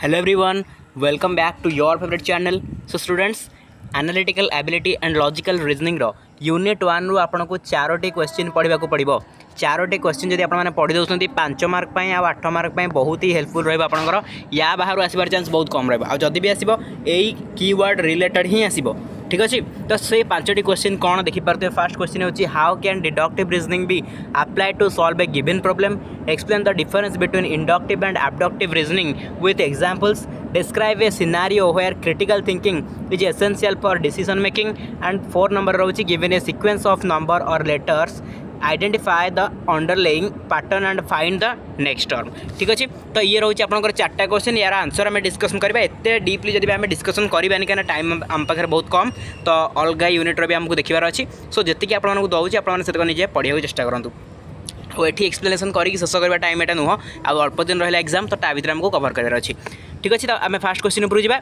Hello everyone, welcome back to your favorite channel. So students, analytical ability and logical reasoning रो unit 1 रु आपको 4टी question पढ़ा पड़ो। 4टी question जब आप पढ़ी दौरान 5 मार्क आ 8 मार्क बहुत ही हेल्पफुल रहा या बाहर आसबार चांस बहुत कम रही भी आसो यही कीवर्ड रिलेटेड ही आसो। ठीक अच्छे तो से 5टी क्वेश्चन कौन देखिपे। फास्ट क्वेश्चन होची how can deductive reasoning be apply to solve a given problem, explain the difference between inductive and abductive reasoning with examples, describe a scenario where critical thinking is essential for decision making, and 4 number रहुची given a sequence of number or letters, identify the underlying pattern and find the next term। ठीक अच्छे तो ये रोचे आपंकर 4टा question यार answer आम discussion करवा एत डीपली जब आम डिस्कसन करानी क्या टाइम आम पाखे बहुत कम तो अलग यूनिट्र भी आमको देखार अच्छी। सो जी आपको दूसरी आपने निजे पढ़ा चेष्टा करूँ और ये एक्सप्लेनेसन करके शेष करवा टाइम एटा नुह आ अल्प दिन रहा एग्जाम तो ता भर आमको कवर करार अच्छी। ठीक अच्छे तो आम फास्ट क्वेश्चन उपरू जा।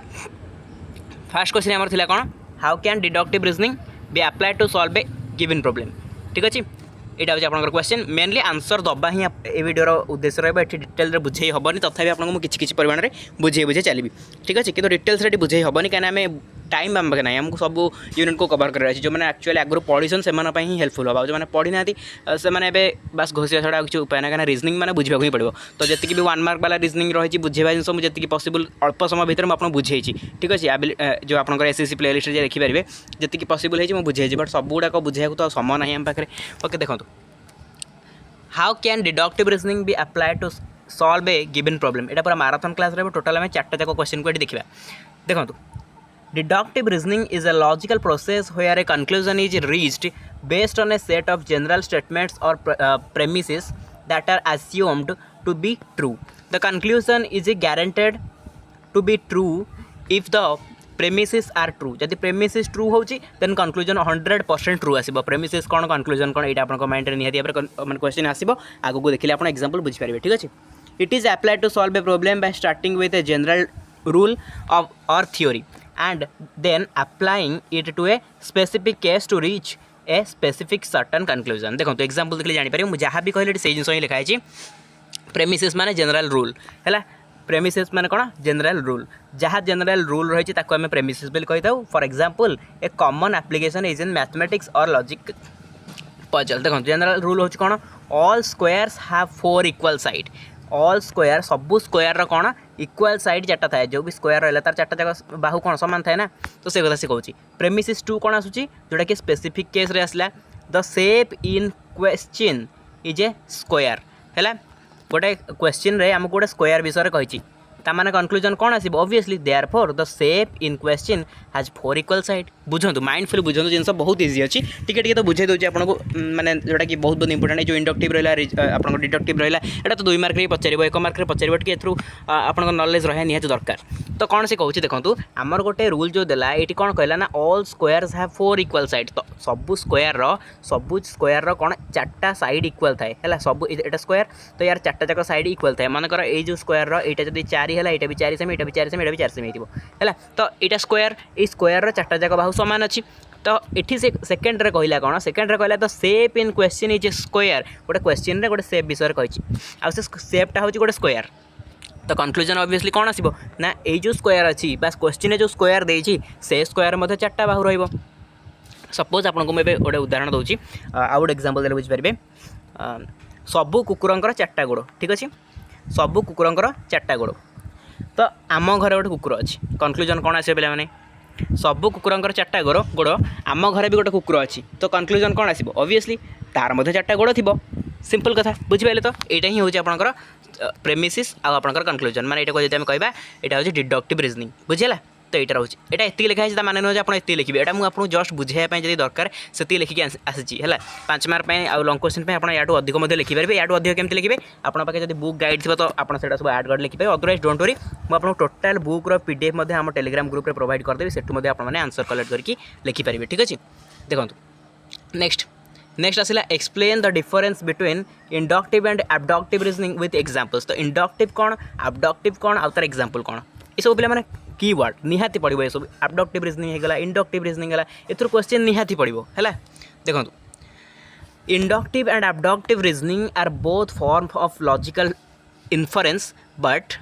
फास्ट क्वेश्चन आमर थिला कौन how can deductive reasoning be apply to solve a given problem. ठीक अच्छे यहाँ हूँ आपंकर क्वेश्चन मेनली आंसर दबा ही ए वीडियोर उद्देश्य रहा ये डिटेल बुझे हेनी तथापि आपको किसी परिमाण में बुझे चलिए। ठीक अच्छे कि डिटेल्स बुझे हेनी कहीं टाइम आम पाखे ना आमको सब यूनिट को कवर करार जो मैंने एक्चुअली आगुरी पढ़ीसन से ही हेल्पफुल होगा जो मैंने पढ़ी ना से बस घोषिया छड़ा किसी उपाय ना कहीं रिजनिंग मैंने बुझा ही पड़ो। तो जी भी 1 मार्क वाला रिजनिंग रही बुझेवा जिन मुझे जी पॉसिबल अल्प समय भितर मुझे बुझे। ठीक अच्छे जो आपंकर एसएससी प्ले लिस्ट देखिपारे जी पॉसिबल है बुझे बट सब गुड़ाक बुझे तो समय ना आम पाखे। ओके देखो how can deductive reasoning be apply to solve a given problem. यहाँ पूरा मैराथन क्लास रहा टोटाल आम 4टा जाक क्वेश्चन को ये देखा। देखो deductive reasoning is a logical process where a conclusion is reached based on a set of general statements or premises that are assumed to be true. The conclusion is guaranteed to be true if the premises are true। जदि premises true होची then conclusion 100% true आसीबो। premises कौन conclusion कौन एटा आपन mind रे निहाती माने question आसीबो आगो को देखिले आपन एग्जांपल बुझी पारिबे। ठीक अछि it is applied to solve a problem by starting with a general rule of or theory and then applying it to a specific case to reach a specific certain conclusion। देखो तो example देखले जानि पारे जहाँ भी कहले से जिनस ही लिखा है प्रेमिसेस माने जनरल रूल है। प्रेमिसेस माने कौन जनरल रूल जहाँ जनरल रूल रही है आम प्रेमिसेस बोली कही था। For example A common application is in mathematics और लॉजिक पजल। देखो जनरल रूल होची कौन all squares have 4 equal side. All square सबू स्क्वायर कौन इक्वल साइड 4टा थाए जो भी स्क्वायर रहा तार 4टा जाक बाहु कौन सामान थाए ना तो से कथा से कहूँ। प्रेमिसेस 2 कौन आसूची जोटा कि स्पेसिफिक केस रे आसला the shape in question is a square है। गोटे क्वेश्चन रे आमको गोटे स्क्वायर विषय कही तामाने कंक्लूजन कौन आसीबो obviously therefore the shape in question has 4 equal side. बुझंतु माइंडफुल बुझंतु जिनस बहुत इजी अच्छी टिके टिके तो बुझे दूसरी आपको माने जोटा कि बहुत बहुत इंपोर्टेंट जो इंडक्टिव रहा आपन डिडक्टिव रहा एटा तो 2 मार्क रे पचार 1 मार्क रे पचार कि एथ्रु आपन नॉलेज रहा निहाती दरकार। तो कौन से कहूँ देखो आमर गोटे रूल जो देला ये कौन कहला ना all squares have 4 equal side. तो सबू स्क्वायर कौन 4टा साइड इक्वल थाए है सब एटा स्क्वायर तो यार 4टा जाक साइड इक्वल थाए मानकर ये जो स्क्वायर रहा जब 4 है यहाँ भी 4 सेमी यहाँ भी 4 सेमी यहाँ भी 4 सेमी है तो यहाँ स्क्वायर ये स्क्वायर 4टा जाक बाहु सामान अच्छी। तो ये से सेकेंड रे कहला कौन सेकेंड रे कहला तो shape in question is a square गोटे क्वेश्चन रे गोटे शेप विषय कही आ शेपटा हूँ गोटे स्क्वायर। तो कंक्लूजन ऑब्वियसली कौन आसीबो ना ये जो स्क्वायर अच्छी बस क्वेश्चन जो स्क्वायर देछि से स्क्वायर मध्य 4टा बाहु रहिबो। सपोज आपको मुझे गोटे उदाहरण दूसरी आउ गोटे एग्जांपल देले बुझिपारे सबू कुकुरंकर 4टा गोड़। ठीक अच्छे सबू कुकुरंकर 4टा गोड़ तो आम घरे गोटे कुकुर अच्छी कंक्लूजन कौन आसो पे सबू कुकुरंकर 4टा गोड़ आम घरे भी गोटे कुकुर अच्छी तो कंक्लूजन कौन आसो ऑब्वियसली तार मध्य 4टा गोड़ थी। सिंपल कथा बुझिपारे तो यहाँ ही हूँ आपंकर प्रेमिसिस आपंकर कंक्लूजन माने ये जब कहवा यहाँ हूँ डिडक्टिव रीजनिंग बुझेगा। तो यहाँ रोचे यहाँ एति लिखा है माने नुह आप एति लिखे यहाँ मुझे जस्ट बुझाई जब दरकार से लिखिकी आसी है 5 मार्क आउ लंग क्वेश्चन आप या अधिक लिखिपारे या अधिक केमती लिखे आपन पाखे जब बुक गाइड थी तो आप सब आड कर लिखिपारे अदरवाइज डोंट वरी मुझे टोटाल बुक्र पीडीएफ आम टेलीग्राम ग्रुप में प्रोवाइड करदेवी सेठू आपने आंसर कलेक्ट करके लिखिपारे। ठीक अच्छे देखो नेक्स्ट आसला explain the difference between inductive and abductive reasoning with examples. तो इंडक्टिव कौन अबडक्टिव कौन आउ तार एग्जांपल कौन ये सब पे कीवर्ड निहाती पड़ो ये सब अबडक्टिव रीजनिंग होगा इंडक्टिव रीजनिंग है एथुर क्वेश्चन निहाती पड़ो है। देखो inductive and abductive reasoning are both form of logical inference but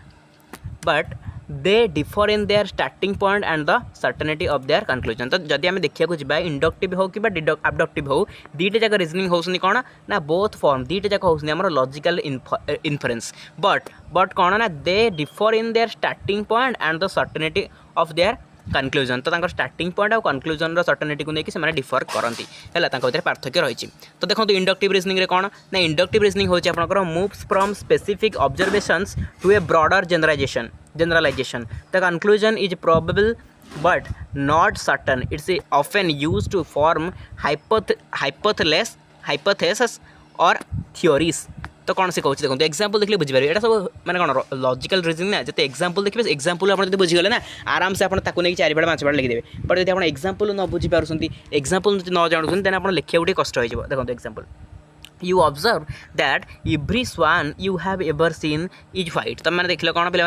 they differ in their starting point and the certainty of their conclusion. तो जदि आम देखा जा इंडक्टिव हो कि अबडक्टिव हो दुईटा जाक रिजनिंग होनी कौन ना बोथ फॉर्म दुईटा जाक होनी आम लॉजिकल इन्फरेन्स बट कौन ना दे differ in their starting point and the certainty of there conclusion. तो स्टार्टिंग पॉइंट और कनक्लूजन सर्टेनिटी को लेकिन से डिफर करती है पार्थक्य रही। तो देखो इंडक्टिव रिजनिंग कौन ना इंडक्टिव रिजनिंग होची आपनकर moves from specific observations to a broader generalization. The conclusion is probable but not certain. It's often used to form hypotheses or theories. तो कौन से कहूँ देखो एग्जाम्पल देखिए बुझीपारे यहाँ सब मैंने कौन लॉजिकल रीजनिंग ना जिते एग्जाम्पल देखिए एग्जाम्पल आप बुझीगले ना आराम से आपको ताकू नहीं 4 बार 5 बार लिखिदेवे बट यदि आप एग्जाम्पल न बुझीपार एग्जाम्पल न जानते देन आप लिखा गोटे कष्ट हो देखो example you observe that every swan you have ever seen is white। तो मैंने देखिए कौन पे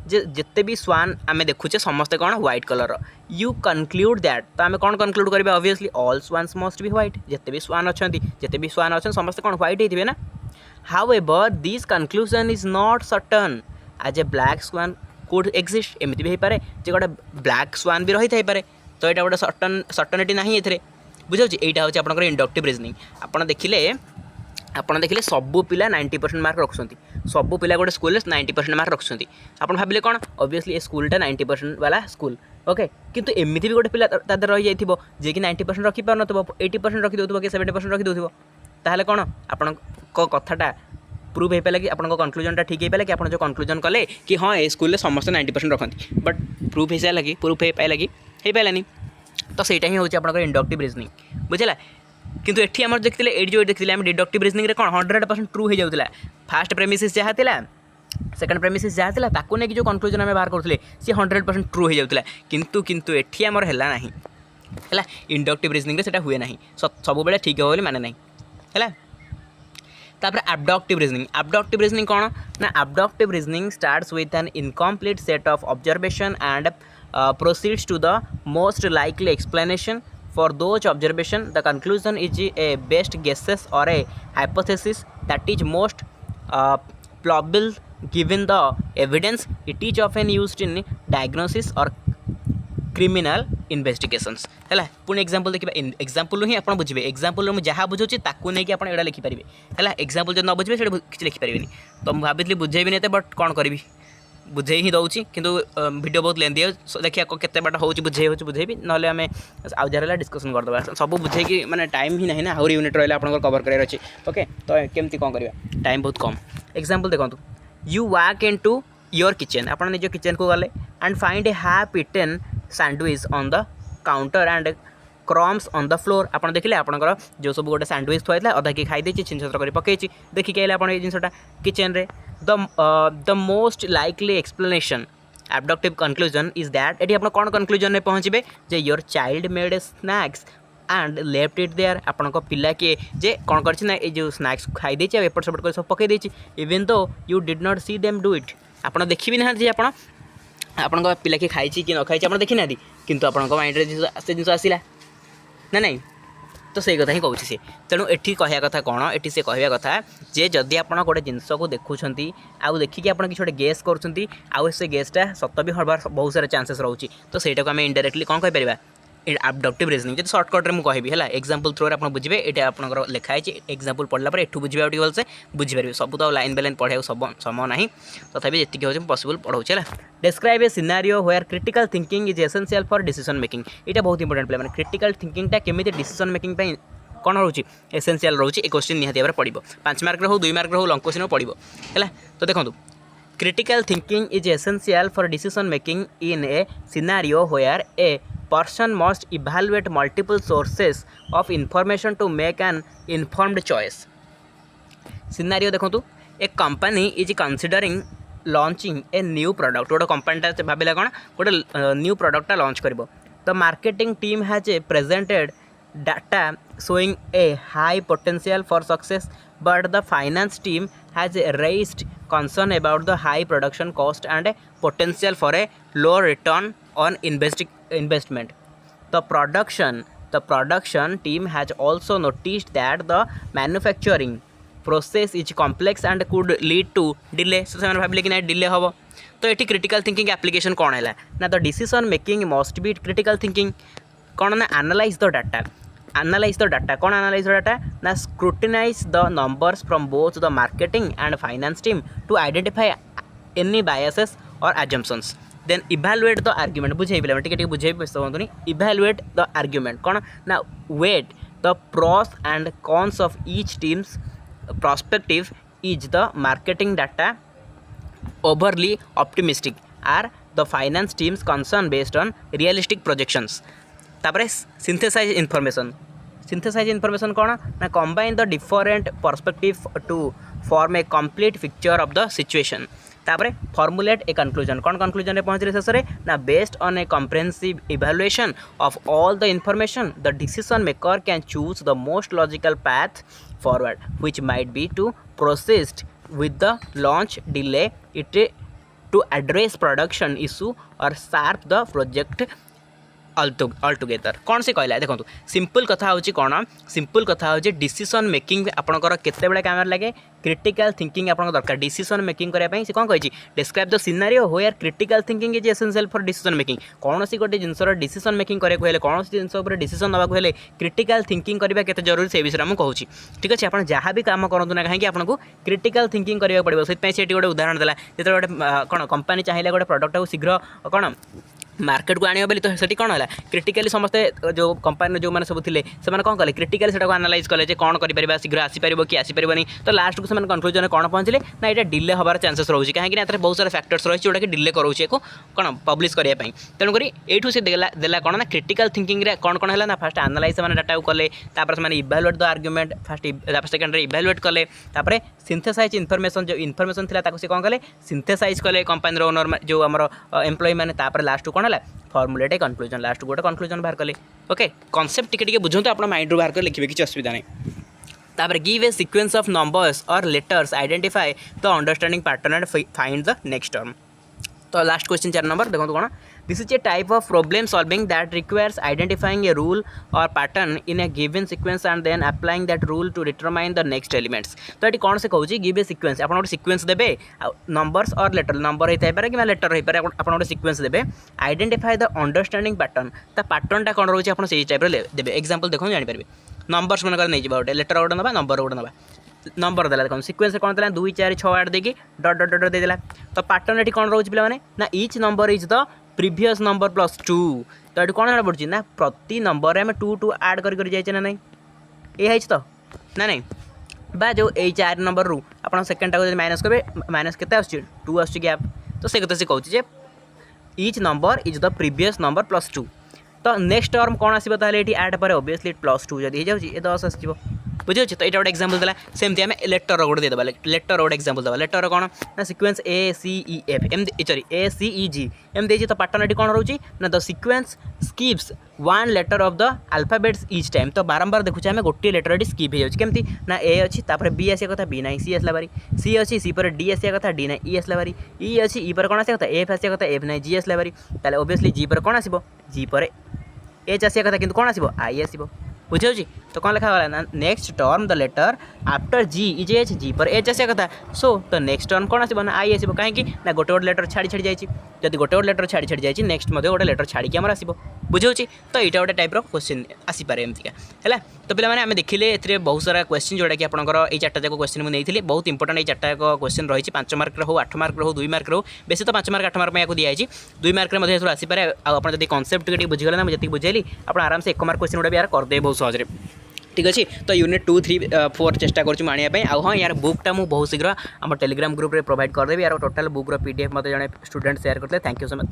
जिते भी स्वान आम देखुचे समस्ते कौन white colour you conclude that तो आम कौन कनक्लूड करेंगे obviously all swans must be white जिते भी स्वान अच्छा समस्ते कौन व्हाइट होते ना। However this conclusion is not certain as a black swan could exist एमती भी होपे जे गोटे ब्लैक स्वान भी रही थाईपे तो यहाँ गोटे सर्टनिटी ना ये बुझे यहाँ हूँ आप इंडक्टिव रिजनिंग आपड़ देखिए सबू पिला 90% मार्क रखुँच सबू पिला गोटे स्कूल 90% मार्क रखुँच आप भाविले कौन ऑब्वियसली ए स्कूलटा 90% वाला स्कूल ओके किंतु एमती भी गोटे पिला तादर रही जाइए जे कि 90% रखी पार नथिबो 80% रखी दउथबो कि 70% रखी दउथबो ताहले कौन आपण कथाटा प्रूव हो पाला कि आप कनक्लूजनटा ठीक हो पाला कि आप जो कनक्लूजन कले कि हाँ ए स्कूल समस्त 90% रखती बट प्रूफ हो सारा कि प्रूफ हो पाला कि हो पालानी तो सहीटा ही हूँ आप इंडक्टिव रिजनिंग बुझला। किंतु एठी आम देखते ये जो देखते आम डिडक्टिव रिजनिंग कौन 100% ट्रू हो जाता फास्ट प्रेमिसिस जहाँ था सेकेंड प्रेमिसिस जहाँ था ताकू नहीं जो कनक्लूजन आम बाहर करते सी 100% ट्रू हो जाता किंतु एठी आमर है ना है इंडक्टिव रिजनिंग से हुए ना सब बेले ठीक हो माने ना है। तापर abductive reasoning कौन ना abductive reasoning starts with an incomplete set of observation and proceeds to the most likely explanation for those observation. The conclusion is a best guesses or a hypothesis that is most plausible given the evidence. It is often used in diagnosis or criminal investigations है पुणी example देखिए example ही आप बुझे example मुझे जहाँ बुझे ताकू नहीं कि आप एटा लिखिपारे है एग्जाम्पल जो न बुझे किसी लिखिपारे तो मुझे भाभी बुझेबी नहीं बट कौन करी बुझे ही दूसरी किंतु वीडियो बहुत लेंदी है देखिए केते बाट हो बुझेबी ना आम आउ जहाँ डिस्कसन करदे सब बुझे कि मैंने टाइम ही ना आउरी यूनिट रहा आप कवर करार अच्छे ओके तो केमती कौन करवा टाइम बहुत कम एग्जाम्पल देखो you walk into your kitchen आप निज किचन को गले and find a half eaten sandwich on the counter and crumbs on the floor आप देखिले आपंकर जो सब गोटे सैंडविच थोड़ा अधा कि खाई छिन छतर कर पकई देखिक आइले आप जिनटा किचन रे the most likely explanation abductive conclusion is that ये आप कौन कनक्लूजन में पहुँचे जे your child made a snacks and left it there आपण पिला किए जे कौन कर जो स्नैक्स खाई देछि एपट सेपट कर सब पकई देछि even though you did not see them do it आप देखी ना जी आपण पिला किए खाई कि न खाई आप देखी ना किंतु आपण माइंड से जिन आसला ना नहीं तो सही कथा ही कहूँ सी तेणु एठी कहया कथा कौन एठी से कहया कथा जे जदि आप गोटे जिनस को देखुंट आउ देखिकी आप किसी गोटे गेस करुँच आउ से गेसटा सत भी हबार बहुत सारा चांसेस रोचे तो सहीटा को आम इनडायरेक्टली कौन कहीपर एबडक्टिव रिजनिंग जब सर्टकट में कहबी है एग्जाम्पल थ्रो आप बुझे ये आप लिखाई एग्जाम्पल पढ़ला एठू बुझे आगे भलसे बुझीपारे सब तो लाइन बाय लाइन पढ़ाई समय ना तथापि जी हो पॉसिबल पढ़ाऊँ है। Describe a scenario where critical thinking is essential for decision making यहाँ बहुत इंपोर्टेंट पे मैंने क्रिटिकल थिंकिंगटा केमी डिसीजन मेकिंग कौन रोचे एसेंशियल रोचे ए क्वेश्चन निहाती भाव पड़ो 5 मार्क हो 2 मार्क हो लंग क्वेश्चन पड़ो है। तो देखो critical thinking is essential for decision making in a scenario where a person must evaluate multiple sources of information to make an informed choice. Scenario देखो a company is considering launching a new product गोटे कंपनीटा भाविला कौन गोटे new प्रोडक्टा launch कर the marketing team has presented data showing a high potential for success but the finance team has raised concern about the high production cost and potential for a low return on investment. The production team has also noticed that the manufacturing process is complex and could lead to delay. So से भाविले कि ना delay हम तो ये critical thinking application कौन है ना the decision making must be critical thinking कौन ना एनालाइज द डाटा कौन एनालाइज द डाटा ना scrutinise the numbers from both the marketing and finance team to identify any biases और assumptions then evaluate the argument बुझे टे बुझे व्यस्त हूँ इभालुएट द आर्ग्यूमेंट कौन ना weigh the pros and cons of each team's perspective is the marketing data overly optimistic or the finance team's concern based on realistic projections तापर synthesise information कौन ना combine the different perspective to form a complete picture of the situation तापर formulate a conclusion कौन conclusion पहुँचे शेष में ना based on a comprehensive evaluation of all the information the decision maker can choose the most logical path forward which might be to proceed with the launch delay it to address production issue or start the project altogether कौन से कहला देखो simple कथा हूँ कौन simple कथा हूँ decision making आपंकर केते बेले काम लगे क्रिटिकल थिंकिंग आपन दरकार डिसीजन मेकिंग करने से कौन कही describe the scenario where critical thinking is essential for decision making कौन सी गोटे जिनसर डिसीजन मेकिंग करने को कौन सी जिनस डिसीजन नवाक हेले क्रिटिकल थिंकिंग करवा केते जरूरी से विषय में कहूँ ठीक अच्छे आप जहाँ भी काम करूँ ना कहीं आपको क्रिटिकल थिंकिंग करने पड़ो से गोटे उदाहरण देला जो गोटे कौन कंपनी चाहिए गोटे प्रोडक्ट को शीघ्र कौन मार्केट को आने बोली तो से कौन है क्रिटिकली समस्ते जो कंपनी जो मैंने सब थे से कौन कले क्रिटिकली से एनालाइज कले कौन कर शीघ्र आसीपर कि आसीपर तो लास्ट को कंक्लूजन कौन पहुँचले ना ये डिले हबार चांसेस रोचे कहीं बहुत सारा फैक्टर्स रही जोटा कि डिले करोचे कौन पब्लिश करने तेणुक ये से देला कौन ना क्रिटिकल थिंकिंग रे कौन कौन है ना फास्ट एनालाइज से डाटा को कले से evaluate the argument fast second evaluate कले सिंथेसाइज इनफॉरमेशन जो इनफॉरमेशन था से कौन कले सिंथेसाइज कले कंपनी ओनर जो आम एम्प्लॉय मैंने लास्ट कौन है फॉर्मुलेट ए कंक्लूजन लास्ट गोटे कंक्लूजन बाहर कले ओके कॉन्सेप्ट टिके बुझंतु आप माइंड रू बाहर कर लिखिबे किसी असुविधा नहीं तापर give a sequence of numbers और letters identify the understanding pattern and find the next term तो लास्ट क्वेश्चन 4 नंबर देखो कौन this is a type of problem solving that requires identifying a rule और pattern in a given sequence and then applying that rule to determine the next elements तो ये कौन से कहूँ give a sequence आप गोटे सीक्वेंस देबे numbers और लेटर नंबर होता है कि लेटर हो पाए आप गोटे सीक्वेंस देबे आइडेंटिफाई द अंडरस्टैंडिंग पैटर्न ता पैटर्नटा कौन रोचे आप टाइप देबे एग्जांपल देखो जानीपारे नंबर्स मन नहीं जावा गोटे लेटर गोटे ना नंबर गोटे ना नंबर देला देखो सीक्वेंस कौन देला 2 4 6 8 देकी डॉट डॉट डॉट देदेला तो पैटर्न ये कौन रोचे पे ना each number is the previous number plus 2 तो ये कौन पड़ी ना प्रति नंबर में 2 2 ऐड कर जाइए ना नहीं ये तो ना नहीं बा जो ये 4 नंबर रू आप सेकेंड टाक माइनस करेंगे माइनस के 2 आस गैप तो से कथा से कहूँ each number is the previous number plus 2 तो नेक्स्ट टर्म कौन आसो ताले ये ऐड पर ओबियसली प्लस 2 जब हो जाए 10 आसो बुझे तो यहाँ गोटे एक्जाम्पल देला सेमती आम लेटर गोटे देदेबा लेटर गोटे एक्जाम्पल देवा लेटर कौन ना sequence A C E F एमती sorry A C E G एमती तो पैटर्न ये कौन रोचे ना the sequence skips 1 letter of the alphabets each time तो बारंबार देखुचे आम गोटे लेटर ये स्कीप हो जाए ना ए अच्छी तापर बी आसा कथा बी ना सी आसला बारी सी अच्छी सी पर डी आसा कथा डी ना ई आसला बारी ई अच्छी ई पर कौन आसा कथा एफ आसा कथा एफ ना जी आसला बारी ताले ओबियसली जी पर कौन आसो जी पर एच आसा कथा कि कौन आसो आई आसो बुझे तो कौन लिखा गला ना next term the letter after G is H G पर एच आसा कथा सो तो नेक्स्ट टर्म कौन आसो ना आई आसो कहीं ना गोटे गोटे लेटर छाड़ी छाड़ी जाइए जब गोटे गोटे लेटर छाड़ी छाड़ी जाइए नेक्स्ट गोटे लेटर छाड़ी आम आसो बुझे तो यहाँ गोटे टाइप क्वेश्चन आसीपे एमतिका है तो पे आम देखिले ए बहुत सारा क्वेश्चन जोटा कि आपंकर ये 4टा जाक क्वेश्चन मुझे नहीं बहुत इंपोर्टेंट ये 4टा जाक क्वेश्चन रही 5 मार्क हो 8 मार्क हो 2 मार्क हो बेसी तो 5 मार्क 8 मार्क में दिखाई 2 मार्क में आसीपे आप कन्सेप्ट टी बुझीगले ना मुझे बुझेली आप आराम से 1 मार्क क्वेश्चन गुड़ा भी यार करदे बहुत सहज ठीक अच्छे तो यूनिट 2 3 4 चेष्टा करें आउ हाँ यार बुकटा मुझे बहुत शीघ्र आम टेलीग्राम ग्रुप रे प्रोवाइड करदेवी यार टोटाल बुक्र पीडीएफ मत जड़े स्टूडेंट शेयर करते थैंक यू सो मच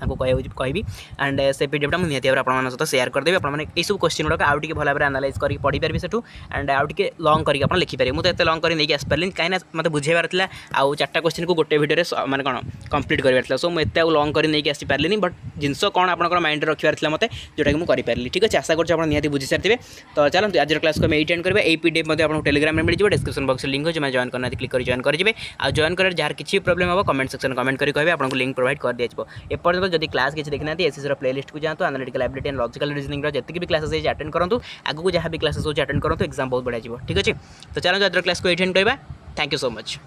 कहि एंड से पीडीएफटा मुझे निहत भाव सहित शेयर करदेवी आपने सब क्वेश्चन गुड़ाक आउ भल भाव एनालाइज कर पढ़ी पारि सेठू एंड आउ टे लंग करके लिखिपारे मुझे एत लंग कर नहीं आसपारे कहीं मतलब बुझेबार था आउ 4टा क्वेश्चन को गोटे भिडियो माने कौन कंप्लीट कर सो मुझे एत लंग कर नहीं आसपारे बट जिनस कौन आप माइंड रखार था मत जोटा कि मुझे करें ठीक अच्छे आशा कर निहत बुझी सारी तो चलते आज क्लास को एंड करेंगे ये पीडीएफ आपको टेलीग्राम में मिल जाए डिस्क्रिप्शन बॉक्स लिंक हो जॉइन करना क्लिक कर जॉइन करेंगे आ जॉइन कर जार किसी प्रॉब्लम हो कमेंट सेक्शन कमेंट करेंगे कहे आपको लिंक प्रोवाइड कर दिया एपर्तंत जब क्लास किसी देखना एसएससी प्लेलिस्ट को जातु analytical ability and logical reasoning जितनी भी क्लासेस अटेंड करूँ आगू जहाँ भी क्लासेस अटेंड करूँ एग्जाम बहुत बढ़िया ठीक अच्छे तो चलो आज क्लास को एंड करवा थैंक यू सो मच।